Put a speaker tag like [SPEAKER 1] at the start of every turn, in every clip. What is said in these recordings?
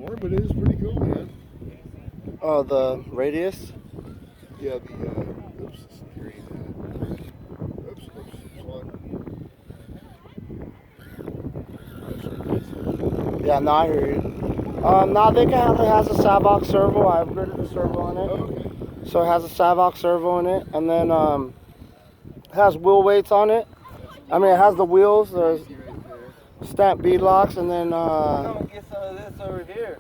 [SPEAKER 1] anymore, but it is pretty cool, man.
[SPEAKER 2] Oh, the radius?
[SPEAKER 1] Yeah, the, oops, steering, oops,
[SPEAKER 2] Yeah, no, I hear you. No, I think it has a Savox servo. I upgraded the servo on it.
[SPEAKER 1] Oh, okay.
[SPEAKER 2] So it has a Savox servo in it, and then it has wheel weights on it. I mean, it has the wheels, there's stamp bead locks, and then
[SPEAKER 3] Come get some of this over here.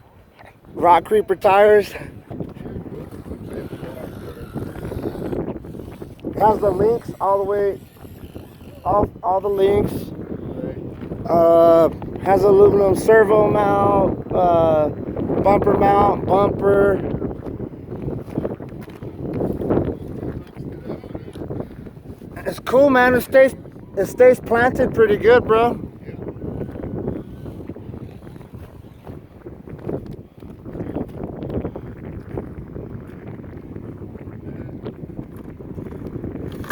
[SPEAKER 2] rock creeper tires. It has the links all the way off, all the links. Has aluminum servo mount, bumper mount, bumper. It's cool, man. It stays planted pretty good, bro.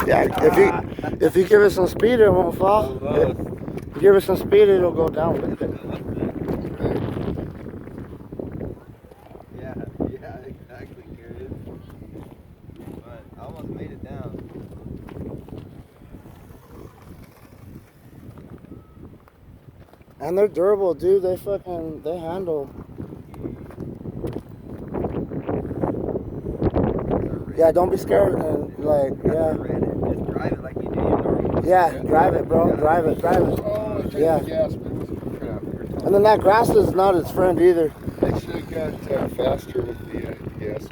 [SPEAKER 2] Yeah, if you give it some speed, it won't fall. If you give it some speed, it'll go down with it.
[SPEAKER 3] Yeah, exactly, Garrett. But I almost made it down.
[SPEAKER 2] And they're durable, dude. They handle. Yeah, don't be scared. And like, yeah.
[SPEAKER 3] Just drive it like you do your normal.
[SPEAKER 2] Yeah, drive it, bro. Drive it.
[SPEAKER 1] Oh, I
[SPEAKER 2] Yeah.
[SPEAKER 1] the gas, but it was crap.
[SPEAKER 2] And then that grass is not its friend either.
[SPEAKER 1] They should have got faster with the gas.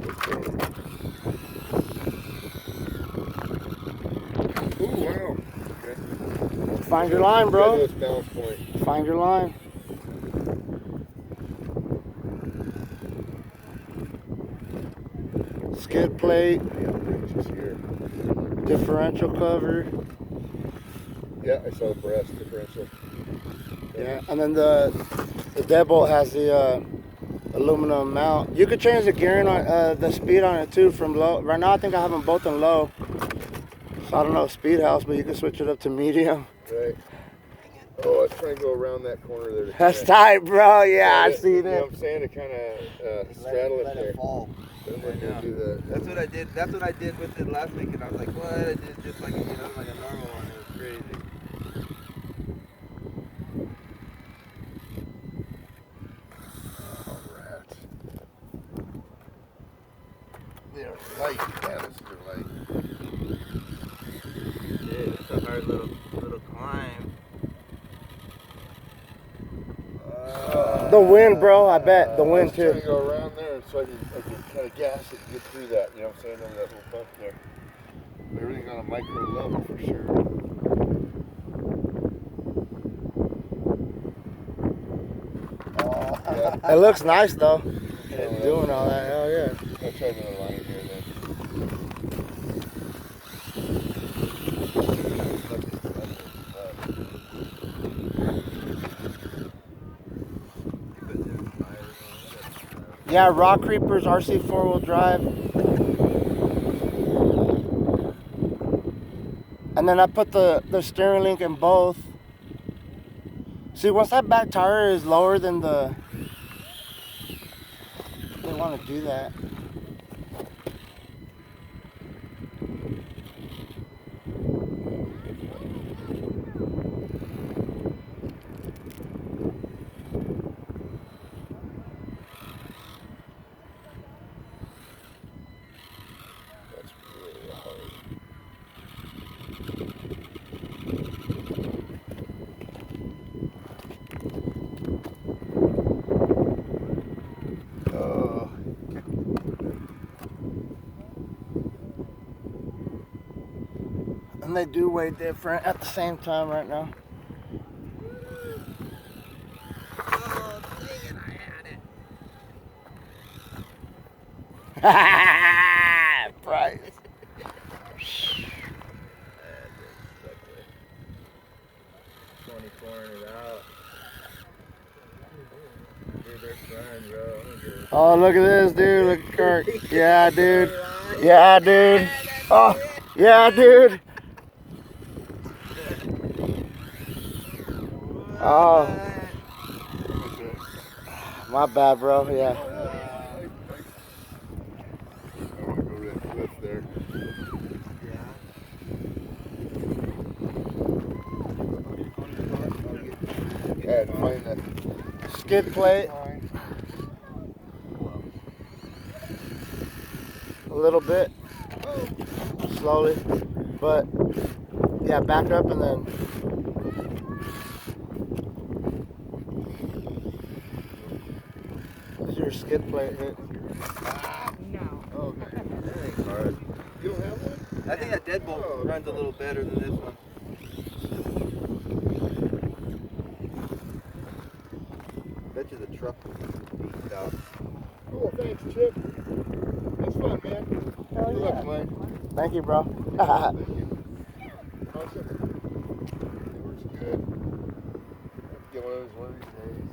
[SPEAKER 1] Ooh, wow. Okay.
[SPEAKER 2] Find your line, bro.
[SPEAKER 1] This balance point.
[SPEAKER 2] Find your line. Skid plate, differential cover.
[SPEAKER 1] Yeah, I saw the brass differential.
[SPEAKER 2] Yeah, and then the deadbolt has the aluminum mount. You could change the gearing on the speed on it too from low. Right now, I think I have them both in low. So I don't know if speed helps, but you can switch it up to medium.
[SPEAKER 1] Right. Oh, let's try and go around that corner there.
[SPEAKER 2] That's tight, bro. Yeah, I see
[SPEAKER 1] You know
[SPEAKER 2] that.
[SPEAKER 1] what I'm saying? To kind of straddle it
[SPEAKER 3] Let
[SPEAKER 1] there.
[SPEAKER 3] it fall.
[SPEAKER 1] Then we're gonna do the.
[SPEAKER 3] That's what I did. That's what I did with it last week, and I was like, "What?" I did just like like a normal one. It was crazy.
[SPEAKER 1] Rats. They're light. Yeah, this is light.
[SPEAKER 3] Dude, it's a hard little climb.
[SPEAKER 2] The wind, bro. I bet the wind
[SPEAKER 1] I was trying
[SPEAKER 2] too.
[SPEAKER 1] to go around there so I can kind of gas it and get through that. You know what I'm saying? Over that little bump there. Everything's on a micro level for sure.
[SPEAKER 2] It looks nice though. Doing all that, hell yeah.
[SPEAKER 1] I'll try another line here then.
[SPEAKER 2] Yeah, Rock Creepers RC 4-wheel drive. And then I put the steering link in both. See, once that back tire is lower than the... They want to do that.
[SPEAKER 1] That's really hard.
[SPEAKER 2] And they do weigh different at the same time right now.
[SPEAKER 3] Oh, dang it, I had it.
[SPEAKER 2] Bryce. Oh, look at this, dude. Look at Kirk. Yeah, dude. Yeah, dude. Oh, yeah, dude. Oh, My bad, bro. Yeah.
[SPEAKER 1] I want to go to that cliff there. Yeah, to find that
[SPEAKER 2] Skid plate.
[SPEAKER 1] line.
[SPEAKER 2] A little bit. Slowly. But, yeah, back up and then. This is your skid plate hit.
[SPEAKER 1] Oh, man.
[SPEAKER 3] That ain't hard.
[SPEAKER 1] You don't have one?
[SPEAKER 3] I think that deadbolt runs a little better than this one. Bet you the truck was beat out.
[SPEAKER 1] Cool, thanks, Chip. That's fun, man. Good luck, Mike.
[SPEAKER 2] Thank you, bro.
[SPEAKER 1] Thank you. Awesome. It works good. Get one of those one of these days.